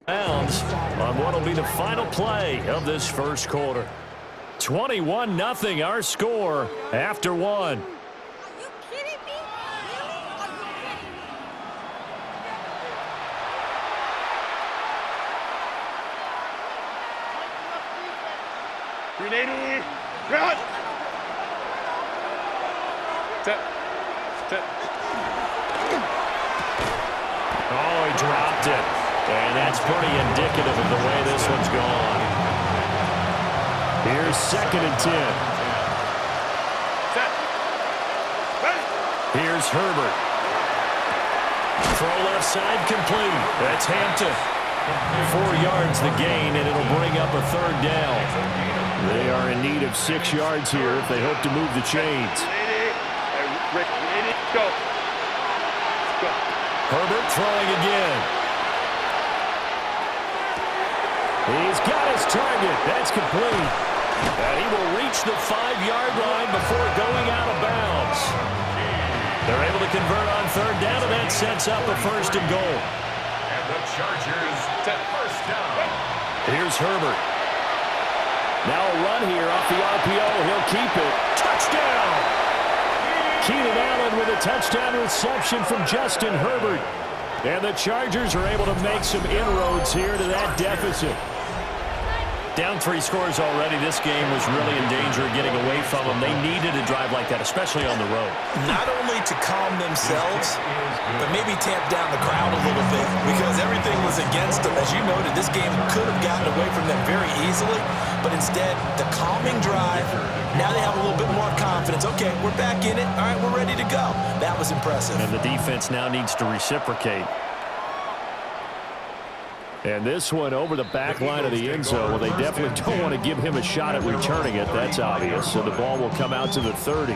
Bounds on what will be the final play of this first quarter. 21-0 our score after one. Are you kidding me? Really? Are you kidding me? 380. Run. Set. Oh, he dropped it. And that's pretty indicative of the way this one's gone. Here's 2nd and 10. Set. Ready. Here's Herbert. Throw left side complete. That's Hampton. 4 yards the gain, and it'll bring up a 3rd down. They are in need of 6 yards here if they hope to move the chains. Go. Herbert throwing again. He's got his target. That's complete. And he will reach the 5-yard line before going out of bounds. They're able to convert on 3rd down, and that sets up a 1st and goal. And the Chargers at 1st down. Here's Herbert. Now a run here off the RPO. He'll keep it. Touchdown! Keenan Allen with a touchdown reception from Justin Herbert. And the Chargers are able to make some inroads here to that deficit. Down 3 scores already. This game was really in danger of getting away from them. They needed a drive like that, especially on the road. Not only to calm themselves, but maybe tamp down the crowd a little bit because everything was against them. As you noted, this game could have gotten away from them very easily, but instead, the calming drive, now they have a little bit more confidence. Okay, we're back in it. All right, we're ready to go. That was impressive. And the defense now needs to reciprocate. And this one over the back line of the end zone. Well, they definitely don't want to give him a shot at returning it. That's obvious. So the ball will come out to the 30.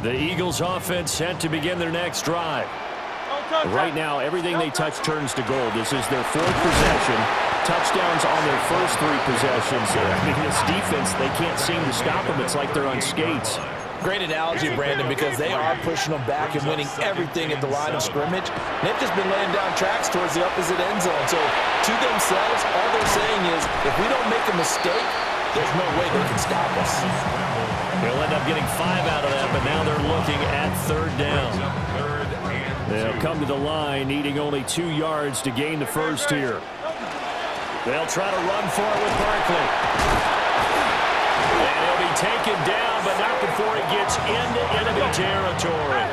The Eagles offense set to begin their next drive. Right now, everything they touch turns to gold. This is their 4th possession. Touchdowns on their first 3 possessions. I mean, this defense, they can't seem to stop them. It's like they're on skates. Great analogy, Brandon, because they are pushing them back and winning everything at the line of scrimmage. They've just been laying down tracks towards the opposite end zone. So, to themselves, all they're saying is, if we don't make a mistake, there's no way they can stop us. They'll end up getting 5 out of that, but now they're looking at 3rd down. They'll come to the line, needing only 2 yards to gain the first here. They'll try to run for it with Barkley. And he'll be taken down, but not before he gets into enemy territory.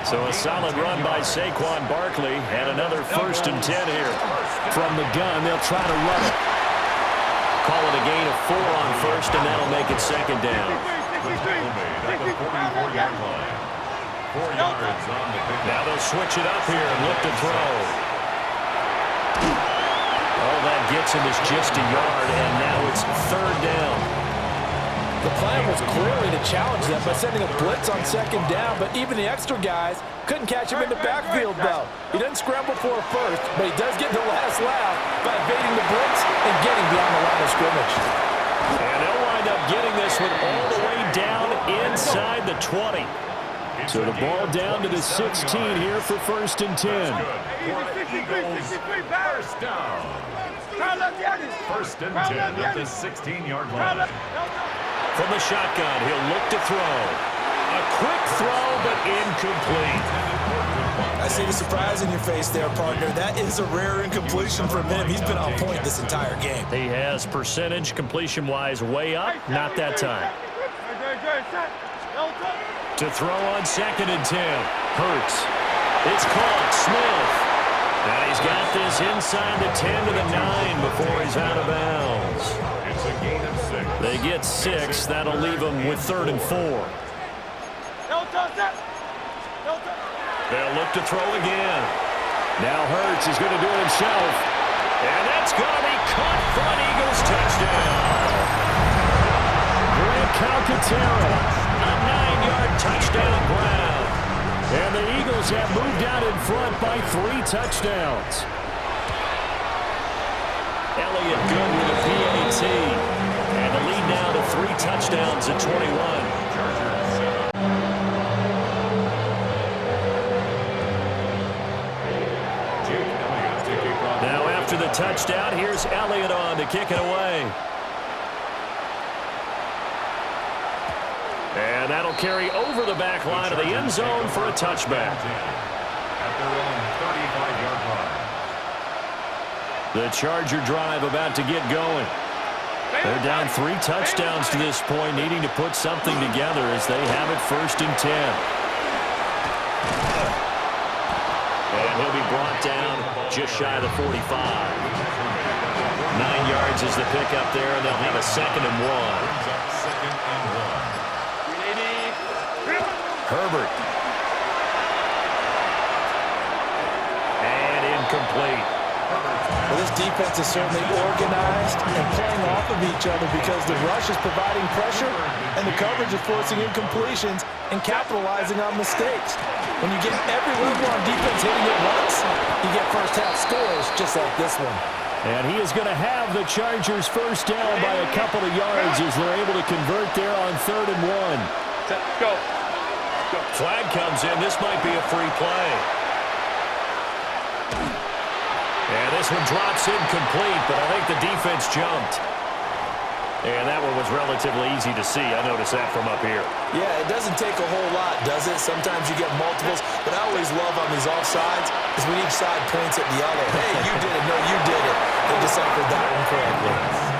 So a solid run by Saquon Barkley, and another 1st and 10 here. From the gun, they'll try to run it. Call it a gain of 4 on 1st, and that'll make it 2nd down. Now they'll switch it up here and look to throw. All that gets him is just a yard, and now it's 3rd down. The plan was clearly to challenge them by sending a blitz on 2nd down, but even the extra guys couldn't catch him in the backfield, though. He doesn't scramble for a first, but he does get the last laugh by evading the blitz and getting beyond the line of scrimmage. And they'll wind up getting this one all the way down inside the 20. So the ball down to the 16 here for 1st and 10. First down. 1st and 10 at the 16-yard line. From the shotgun, he'll look to throw. A quick throw, but incomplete. I see the surprise in your face there, partner. That is a rare incompletion from him. He's been on point this entire game. He has percentage completion-wise way up. Not that time. To throw on 2nd and 10. Hurts. It's caught. Smith. And he's got this inside the 10 to the 9 before he's out of bounds. It's a gain of 6. They get 6. That'll leave them with 3rd and 4. They'll look to throw again. Now Hurts is going to do it himself. And that's going to be caught for an Eagles touchdown. Greg Calcaterra. A 9-yard touchdown ground. And the Eagles have moved out in front by 3 touchdowns. Elliott good with a PAT. And the lead now to 3 touchdowns at 21. Now after the touchdown, here's Elliott on to kick it away. And that'll carry over the back line of the end zone for a touchback. At their own 35-yard line. The Charger drive about to get going. They're down 3 touchdowns to this point, needing to put something together as they have it 1st and 10. And he'll be brought down just shy of the 45. 9 yards is the pickup there, and they'll have a 2nd and 1. Herbert. And incomplete. Well, this defense is certainly organized and playing off of each other because the rush is providing pressure and the coverage is forcing incompletions and capitalizing on mistakes. When you get every level on defense hitting it once, you get first-half scores just like this one. And he is going to have the Chargers first down by a couple of yards as they're able to convert there on 3rd and 1. Go. Flag comes in. This might be a free play. And this one drops incomplete, but I think the defense jumped. And that one was relatively easy to see. I noticed that from up here. Yeah, it doesn't take a whole lot, does it? Sometimes you get multiples, but I always love on these offsides is when each side points at the other. Hey, you did it. No, you did it. They deciphered that one correctly.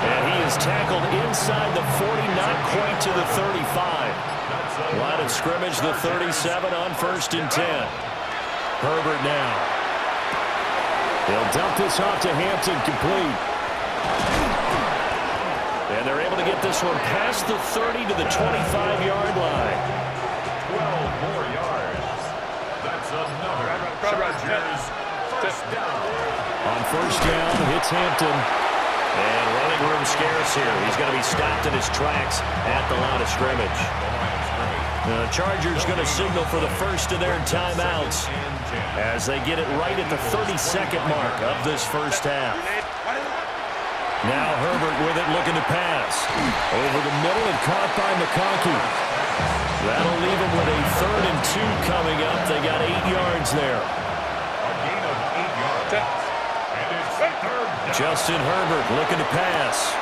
And he is tackled inside the 40, not quite to the 35. Line of scrimmage, the 37 on 1st and 10. Herbert now. They'll dump this off to Hampton, complete. And they're able to get this one past the 30 to the 25-yard line. 12 more yards. That's another Chargers first down. On 1st down, hits Hampton. And running room scarce here. He's going to be stopped in his tracks at the line of scrimmage. The Chargers going to signal for the first of their timeouts as they get it right at the 32nd mark of this first half. Now Herbert with it, looking to pass. Over the middle and caught by McConkey. That'll leave him with a 3rd and 2 coming up. They got 8 yards there. A gain of 8 yards. And it's 3rd down. Justin Herbert looking to pass.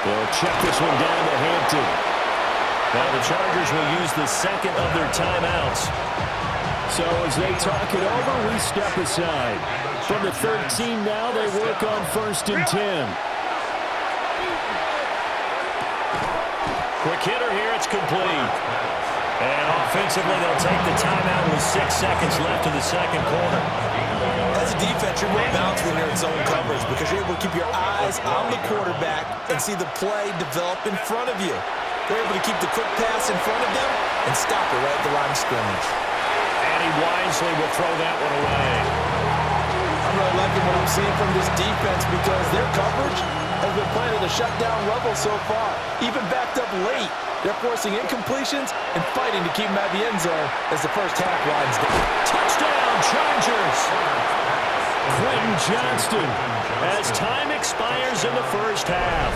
They'll check this one down to Hampton. Now the Chargers will use the 2nd of their timeouts. So as they talk it over, we step aside. From the 13 now, they work on 1st and 10. Quick hitter here, it's complete. And offensively, they'll take the timeout with 6 seconds left in the 2nd quarter. As a defense, you're more balanced when you're in zone coverage because you're able to keep your eyes on the quarterback and see the play develop in front of you. They're able to keep the quick pass in front of them and stop it right at the line of scrimmage. And he wisely will throw that one away. I'm really liking what I'm seeing from this defense because their coverage has been playing at a shutdown level so far. Even backed up late, they're forcing incompletions and fighting to keep them at the end zone as the first half winds down. Touchdown, Chargers! Quentin Johnston as time expires in the first half.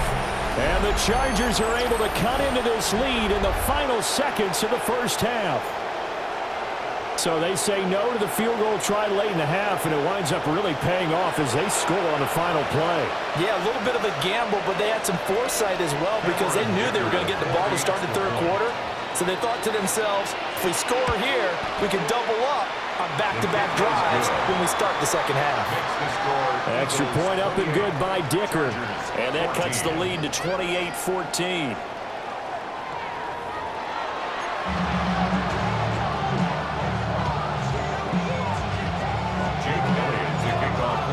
And the Chargers are able to cut into this lead in the final seconds of the first half. So they say no to the field goal try late in the half, and it winds up really paying off as they score on the final play. Yeah, a little bit of a gamble, but they had some foresight as well because they knew they were going to get the ball to start the 3rd quarter. So they thought to themselves, if we score here, we can double up on back-to-back drives when we start the 2nd half. Extra point up and good by Dicker. And that cuts the lead to 28-14.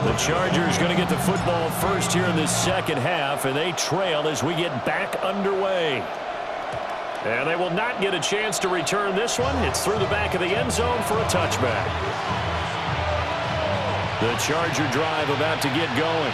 The Chargers going to get the football first here in this 2nd half, and they trail as we get back underway. And they will not get a chance to return this one. It's through the back of the end zone for a touchback. The Charger drive about to get going.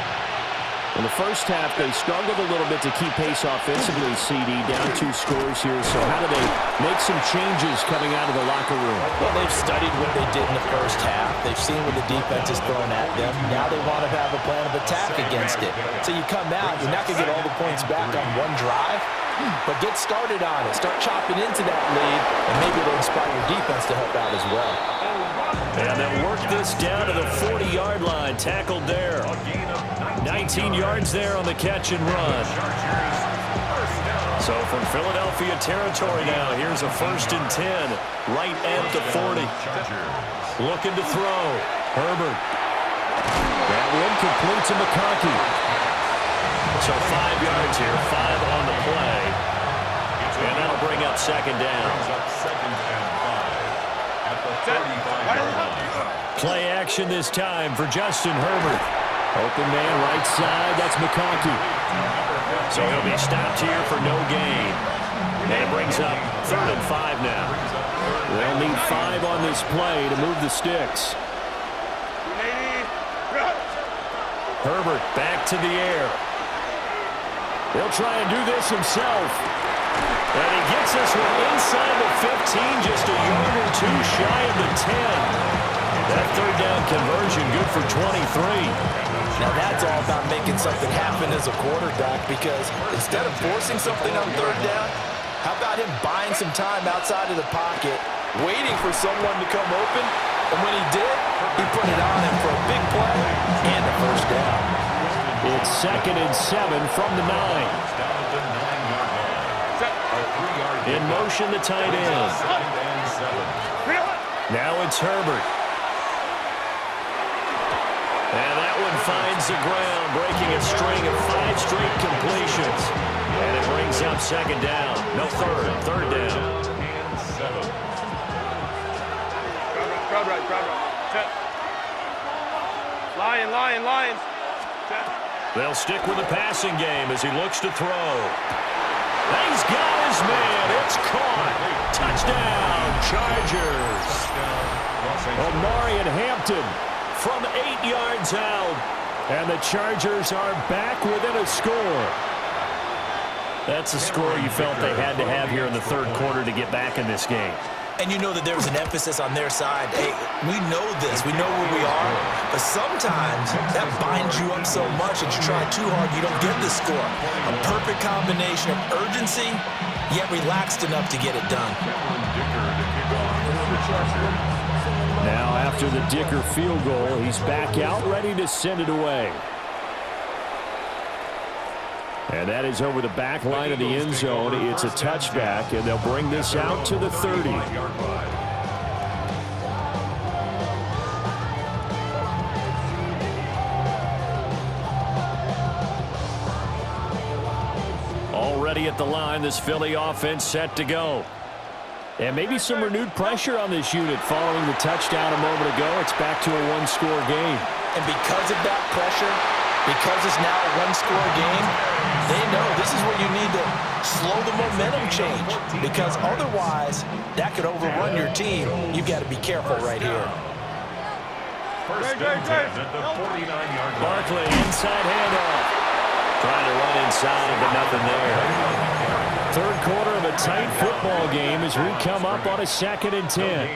In the first half, they struggled a little bit to keep pace offensively, CD, down 2 scores here. So how do they make some changes coming out of the locker room? Well, they've studied what they did in the first half. They've seen what the defense is throwing at them. Now they want to have a plan of attack against it. So you come out, you're not going to get all the points back on one drive, but get started on it. Start chopping into that lead, and maybe it'll inspire your defense to help out as well. And they'll work this down to the 40-yard line. Tackled there. 19 yards there on the catch and run. So from Philadelphia territory now, here's a 1st and 10. Right at the 40. Looking to throw. Herbert. That one complete to McConkey. So 5 yards here, 5 on the play. And that'll bring up 2nd down. Play action this time for Justin Herbert. Open man right side, that's McConkey. So he'll be stopped here for no gain. And it brings up 3rd and 5 now. They'll need 5 on this play to move the sticks. Herbert back to the air. He'll try and do this himself. And he gets this one inside the 15, just a yard or 2 shy of the 10. That 3rd down conversion good for 23. Now that's all about making something happen as a quarterback, because instead of forcing something on 3rd down, how about him buying some time outside of the pocket, waiting for someone to come open, and when he did, he put it on him for a big play and the 1st down. It's 2nd and 7 from the 9. In motion, the tight end. Now it's Herbert. And that one finds the ground, breaking a string of 5 straight completions. And it brings up 2nd down. No, 3rd down. Crowd right. Lions. They'll stick with the passing game as he looks to throw. He's got his man. It's caught. Touchdown, Chargers. Omari and Hampton from 8 yards out. And the Chargers are back within a score. That's a score you felt they had to have here in the 3rd quarter to get back in this game. And you know that there was an emphasis on their side. Hey, we know this. We know where we are. But sometimes that binds you up so much that you try too hard, you don't get the score. A perfect combination of urgency, yet relaxed enough to get it done. Now after the Dicker field goal, he's back out ready to send it away. And that is over the back line of the end zone. It's a touchback, and they'll bring this out to the 30. Already at the line, this Philly offense set to go. And maybe some renewed pressure on this unit following the touchdown a moment ago. It's back to a 1-score game. And because of that pressure, because it's now a 1-score game, they know this is where you need to slow the momentum change, because otherwise that could overrun your team. You've got to be careful right here. 1st and 10 at the 49-yard line. Barkley, inside handoff. Trying to run inside, but nothing there. 3rd quarter of a tight football game as we come up on a 2nd and 10.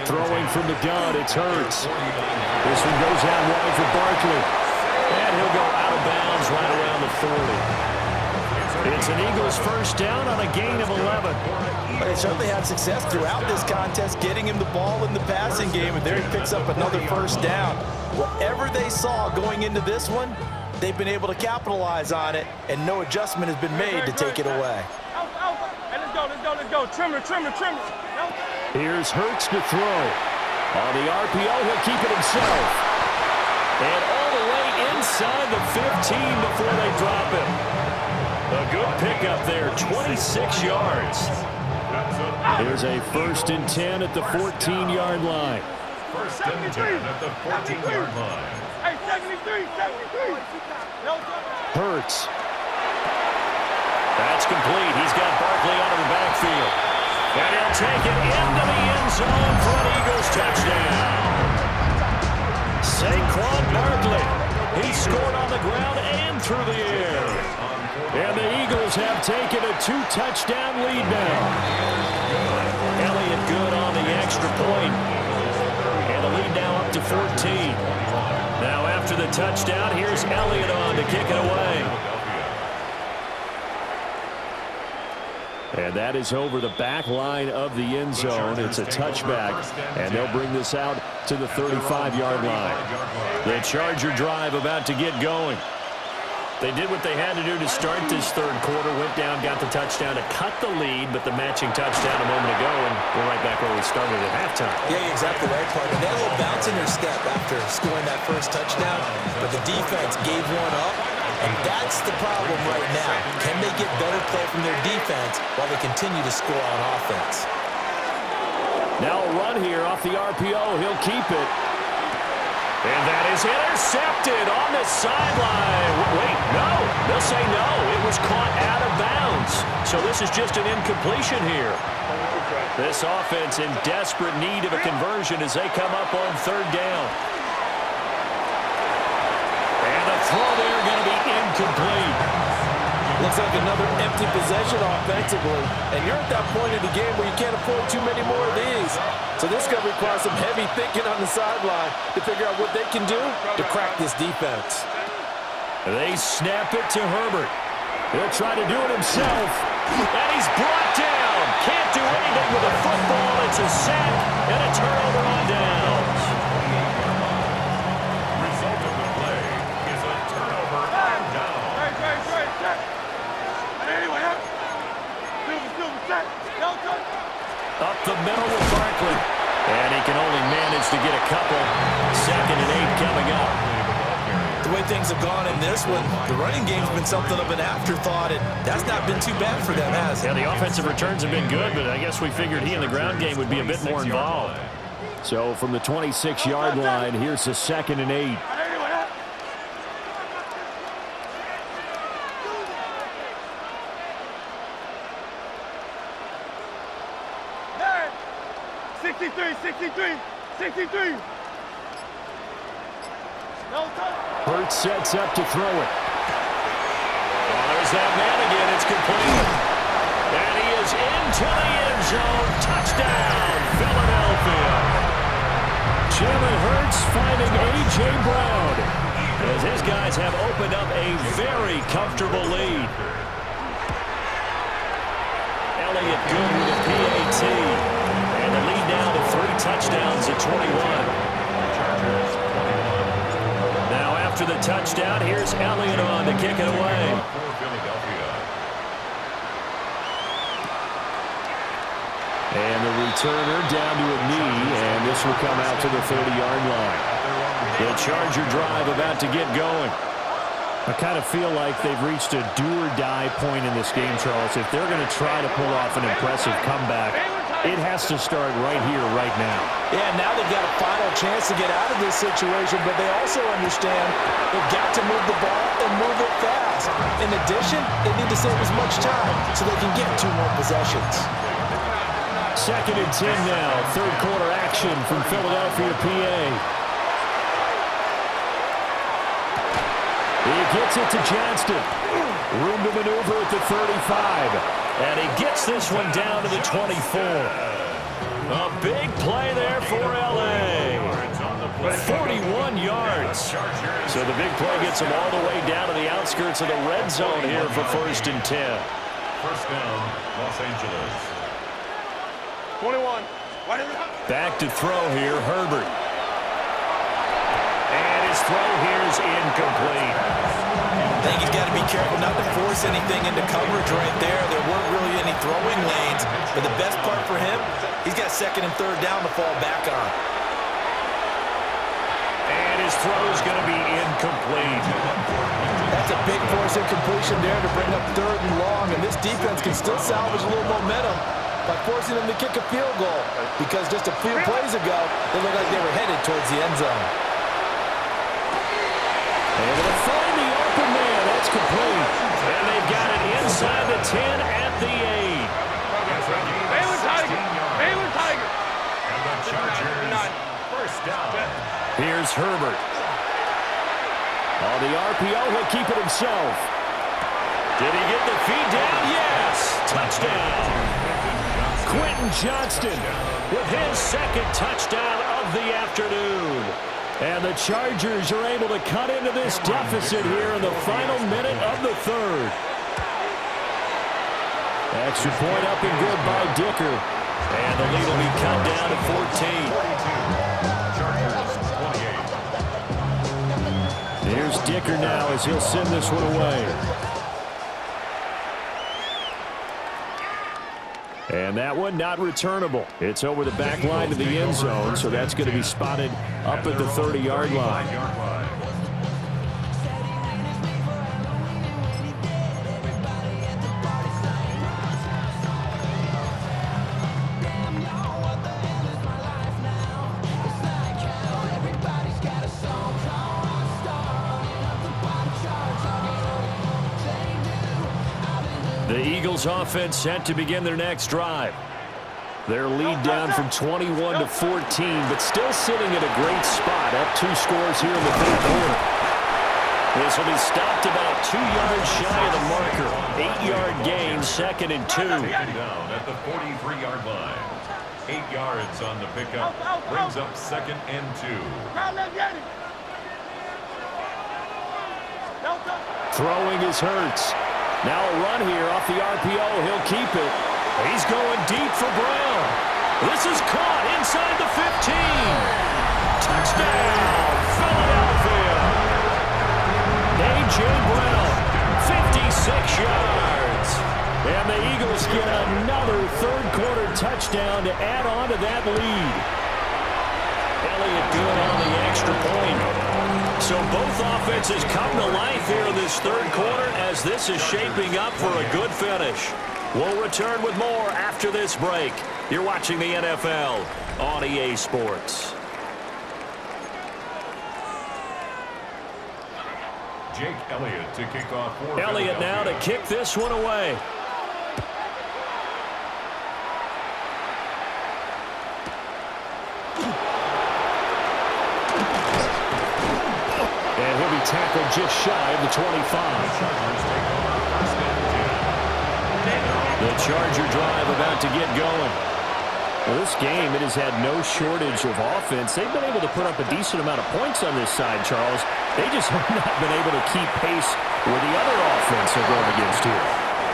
Throwing from the gun, it's Hurts. This one goes out wide for Barkley. And he'll go out of bounds right around the 40. It's an Eagles 1st down on a gain of 11. But they certainly had success throughout this contest, getting him the ball in the passing game, and there he picks up another 1st down. Whatever they saw going into this one, they've been able to capitalize on it, and no adjustment has been made to take it away. Hey, let's go. Trimmer. Here's Hurts to throw. On the RPO, he'll keep it himself. And all the way inside the 15 before they drop him. A good pickup there, 26 yards. Here's a 1st and 10 at the 14-yard line. 1st and 10 at the 14-yard line. Hey, 73. Hurts. That's complete. He's got Barkley out of the backfield. And he'll take it into the end zone for an Eagles touchdown. Saquon Barkley He scored on the ground and through the air. And the Eagles have taken a 2-touchdown lead now. Elliott good on the extra point. And the lead now up to 14. Now after the touchdown, here's Elliott on to kick it away. And that is over the back line of the end zone. It's a touchback, and they'll bring this out to the 35-yard line. The Charger drive about to get going. They did what they had to do to start this third quarter, went down, got the touchdown to cut the lead, but the matching touchdown a moment ago, and we're right back where we started at halftime. Yeah, you're exactly right, partner. They had a little bounce in their step after scoring that first touchdown, but the defense gave one up, and that's the problem right now. Can they get better play from their defense while they continue to score on offense? Now a run here off the RPO. He'll keep it. And that is intercepted on the sideline. Wait, no. They'll say no. It was caught out of bounds. So this is just an incompletion here. This offense in desperate need of a conversion as they come up on third down. And the throw there going to be incomplete. Looks like another empty possession offensively. And you're at that point in the game where you can't afford too many more of these. So this is going to require some heavy thinking on the sideline to figure out what they can do to crack this defense. They snap it to Herbert. He'll try to do it himself. And he's brought down. Can't do anything with a football. It's a sack and a turnover on downs. Result of the play is a turnover on down. Up the middle with Barkley. And he can only manage to get a couple. 2nd and 8 coming up. The way things have gone in this one, the running game's been something of an afterthought, and that's not been too bad for them, has it? Yeah, the offensive returns have been good, but I guess we figured he in the ground game would be a bit more involved. So from the 26-yard line, here's the 2nd and 8. 63. Hurts sets up to throw it. Oh, there's that man again. It's complete. And he is into the end zone. Touchdown, Philadelphia. Jalen Hurts finding A.J. Brown as his guys have opened up a very comfortable lead. Elliott good with a PAT. And the lead down to 3 touchdowns at 21. Now after the touchdown, here's Elliott on to kick it away. And the returner down to a knee, and this will come out to the 30-yard line. The Charger drive about to get going. I kind of feel like they've reached a do-or-die point in this game, Charles. If they're going to try to pull off an impressive comeback, it has to start right here, right now. Yeah, now they've got a final chance to get out of this situation, but they also understand they've got to move the ball and move it fast. In addition, they need to save as much time so they can get 2 more possessions. 2nd and 10 now. Third quarter action from Philadelphia, PA. He gets it to Johnston. Room to maneuver at the 35. And he gets this one down to the 24. A big play there for L.A. 41 yards. So the big play gets him all the way down to the outskirts of the red zone here for 1st and 10. First down, Los Angeles. 21. Back to throw here, Herbert. And his throw here is incomplete. I think he's got to be careful not to force anything into coverage right there. There weren't really any throwing lanes. But the best part for him, he's got 2nd and 3rd down to fall back on. And his throw is going to be incomplete. That's a big force incompletion there to bring up 3rd and long. And this defense can still salvage a little momentum by forcing them to kick a field goal. Because just a few plays ago, they looked like they were headed towards the end zone. Able to find the open man. That's complete. And they've got it inside the 10 at the 8. Baylor Tiger. And the Chargers, first down. Here's Herbert. On the RPO, he'll keep it himself. Did he get the feed down? Yes! Touchdown! Quentin Johnston with his second touchdown of the afternoon. And the Chargers are able to cut into this deficit here in the final minute of the third. Extra point up and good by Dicker. And the lead will be cut down to 14. Here's Dicker now as he'll send this one away. And that one not returnable. It's over the back line to the end zone, so that's going to be spotted up at the 30-yard line. The Eagles offense set to begin their next drive. Their lead down from 21 to 14, but still sitting at a great spot, up 2 scores here in the third quarter. This will be stopped about 2 yards shy of the marker. 8-yard gain, 2nd and 2. Taken down at the 43-yard line. 8 yards on the pickup. Brings up 2nd and 2. Throwing is Hurts. Now a run here off the RPO. He'll keep it. He's going deep for Brown. This is caught inside the 15. Touchdown, Philadelphia. A.J. Brown, 56 yards. And the Eagles get another third-quarter touchdown to add on to that lead. Elliott good on the extra point. So both offenses come to life here in this third quarter as this is shaping up for a good finish. We'll return with more after this break. You're watching the NFL on EA Sports. Jake Elliott to kick off for Elliott now to kick this one away. And he'll be tackled just shy of the 25. The Charger drive about to get going. Well, this game, it has had no shortage of offense. They've been able to put up a decent amount of points on this side, Charles. They just have not been able to keep pace with the other offense they're going against here.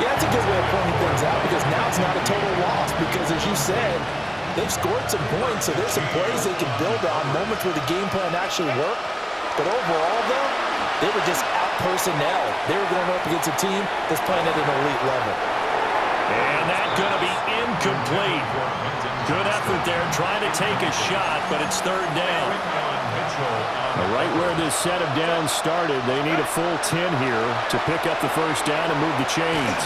Yeah, that's a good way of pointing things out because now it's not a total loss because, as you said, they've scored some points, so there's some plays they can build on, moments where the game plan actually worked. But overall, though, they were just out personnel. They were going up against a team that's playing at an elite level. And that's going to be incomplete. Good effort there trying to take a shot, but it's third down. Right where this set of downs started, they need a full 10 here to pick up the first down and move the chains.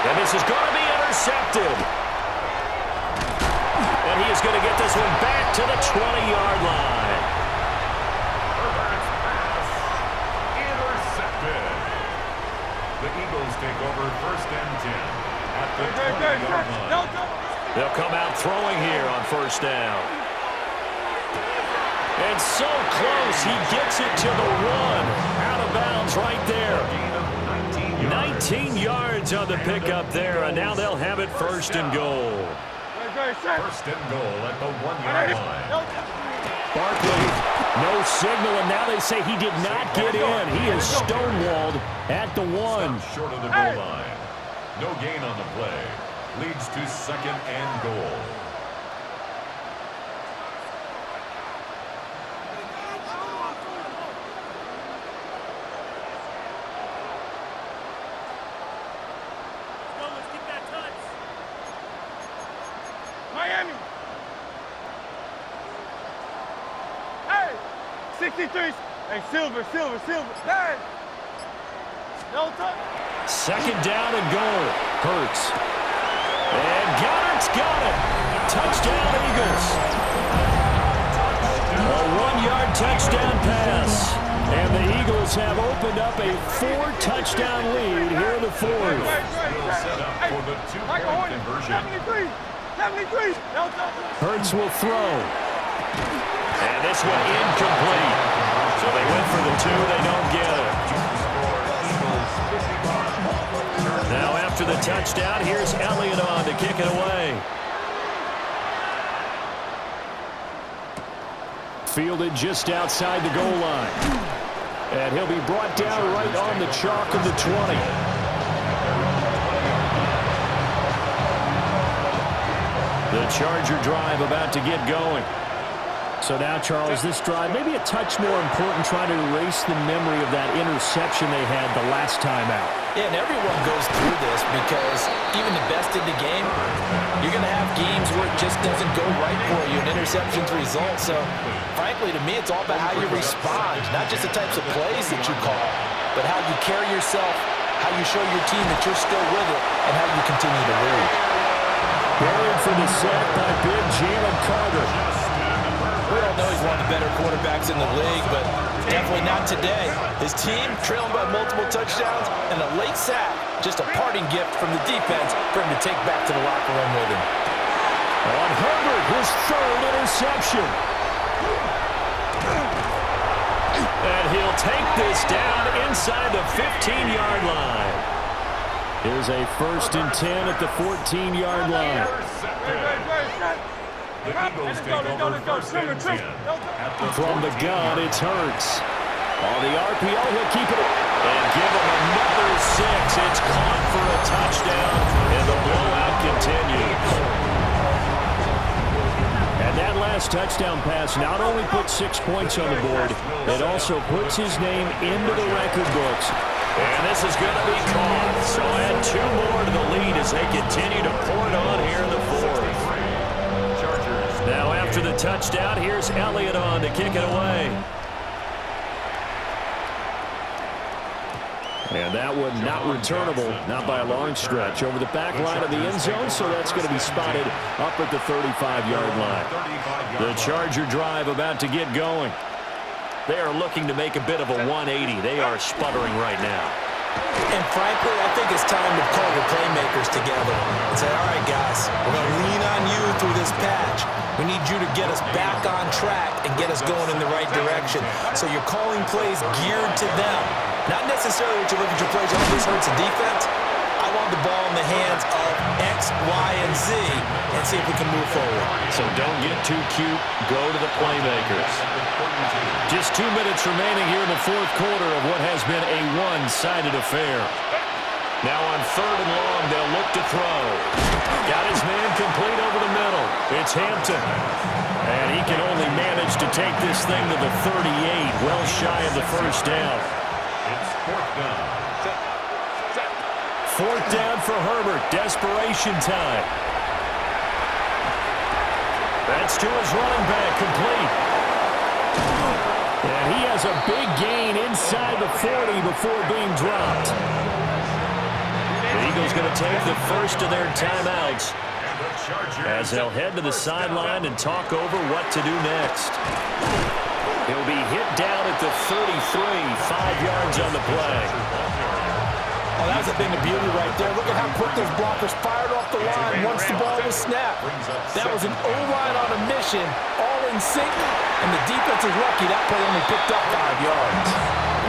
And this is going to be intercepted. And he is going to get this one back to the 20-yard line. The Eagles take over 1st and 10 at the 20-yard line. They'll come out throwing here on first down. And so close, he gets it to the 1. Out of bounds right there. 19 yards on the pickup there, and now they'll have it 1st and goal. 1st and goal at the 1-yard line. Barkley, no signal, and now they say he did not get in. He is stonewalled at the 1. Short of the goal line. No gain on the play. Leads to 2nd and goal. Let's get that touch. Miami. Hey, 63. Hey, Silver. Hey. No touch. 2nd down and goal. Hurts. And Goddard's got it. Touchdown, Eagles. A 1-yard touchdown pass. And the Eagles have opened up a 4-touchdown lead here in the 4th. Will set up for the 2-point conversion. 73. No touch. Hurts will throw. And this one incomplete. So they went for the 2, they don't get it. Now after the touchdown, here's Elliott on to kick it away. Fielded just outside the goal line. And he'll be brought down right on the chalk of the 20. The Charger drive about to get going. So now, Charles, this drive maybe a touch more important, trying to erase the memory of that interception they had the last time out. Yeah, and everyone goes through this because even the best in the game, you're going to have games where it just doesn't go right for you, and interceptions result. So, frankly, to me, it's all about how you respond, not just the types of plays that you call, but how you carry yourself, how you show your team that you're still with it, and how you continue to lead. Buried for the sack by big Jalen Carter. We all know he's one of the better quarterbacks in the league, but definitely not today. His team trailing by multiple touchdowns, and a late sack, just a parting gift from the defense for him to take back to the locker room with him. On Herbert, his third interception. And he'll take this down inside the 15-yard line. Here's a 1st and 10 at the 14-yard line. The Eagles take over 1st and 10. From the gun, it's Hurts. On the RPO, he'll keep it and give him another 6. It's caught for a touchdown, and the blowout continues. And that last touchdown pass not only puts 6 points on the board, it also puts his name into the record books. And this is going to be caught. So add 2 more to the lead as they continue to pour it on here in the 4th. Now after the touchdown, here's Elliott on to kick it away. And that one not returnable, not by a long stretch, over the back line of the end zone, so that's going to be spotted up at the 35-yard line. The Charger drive about to get going. They are looking to make a bit of a 180. They are sputtering right now. And frankly, I think it's time to call your playmakers together and say, all right, guys, we're going to lean on you through this patch. We need you to get us back on track and get us going in the right direction. So you're calling plays geared to them. Not necessarily what you look at your plays, oh, this hurts the defense. I want the ball in the hands of X, Y, and Z and see if we can move forward. So don't get too cute. Go to the playmakers. Just 2 minutes remaining here in the 4th quarter of what has been a one-sided affair. Now on 3rd and long, they'll look to throw. Got his man complete over the middle. It's Hampton. And he can only manage to take this thing to the 38, well shy of the first down. It's 4th down. 4th down for Herbert. Desperation time. That's to his running back, complete. And he has a big gain inside the 40 before being dropped. The Eagles going to take the first of their timeouts as they'll head to the sideline and talk over what to do next. He'll be hit down at the 33, 5 yards on the play. Oh, that was a thing of beauty right there. Look at how quick those blockers fired off the line once the ball was snapped. That was an O-line on a mission, all in sync, and the defense is lucky that play only picked up 5 yards.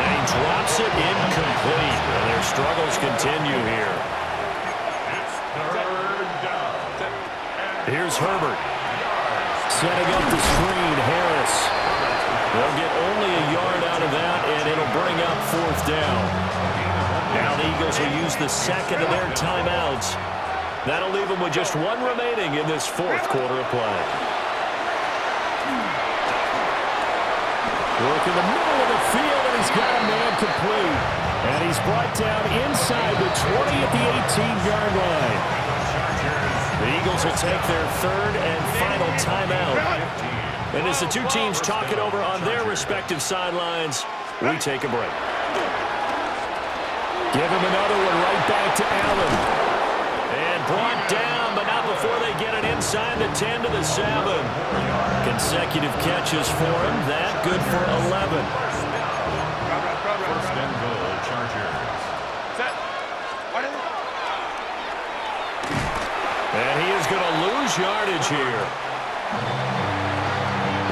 And he drops it incomplete, and their struggles continue here. It's 3rd down. Here's Herbert. Setting up the screen, Harris. They'll get only a yard out of that, and it'll bring up 4th down. Now the Eagles will use the second of their timeouts. That'll leave them with just 1 remaining in this 4th quarter of play. Work in the middle of the field, and he's got a man complete. And he's brought down inside the 20 at the 18-yard line. The Eagles will take their 3rd and final timeout. And as the 2 teams talk it over on their respective sidelines, we take a break. Give him another one right back to Allen. And brought down, but not before they get it inside the 10 to the 7. Consecutive catches for him. That good for 11. 1st and goal, Chargers. And he is going to lose yardage here.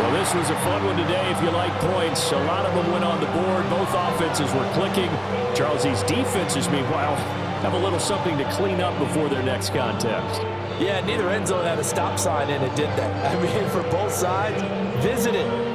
Well, this was a fun one today if you like points. A lot of them went on the board. Both offenses were clicking. Charles, these defenses, meanwhile, have a little something to clean up before their next contest. Yeah, neither end zone had a stop sign in it, did they? I mean, for both sides, visit it.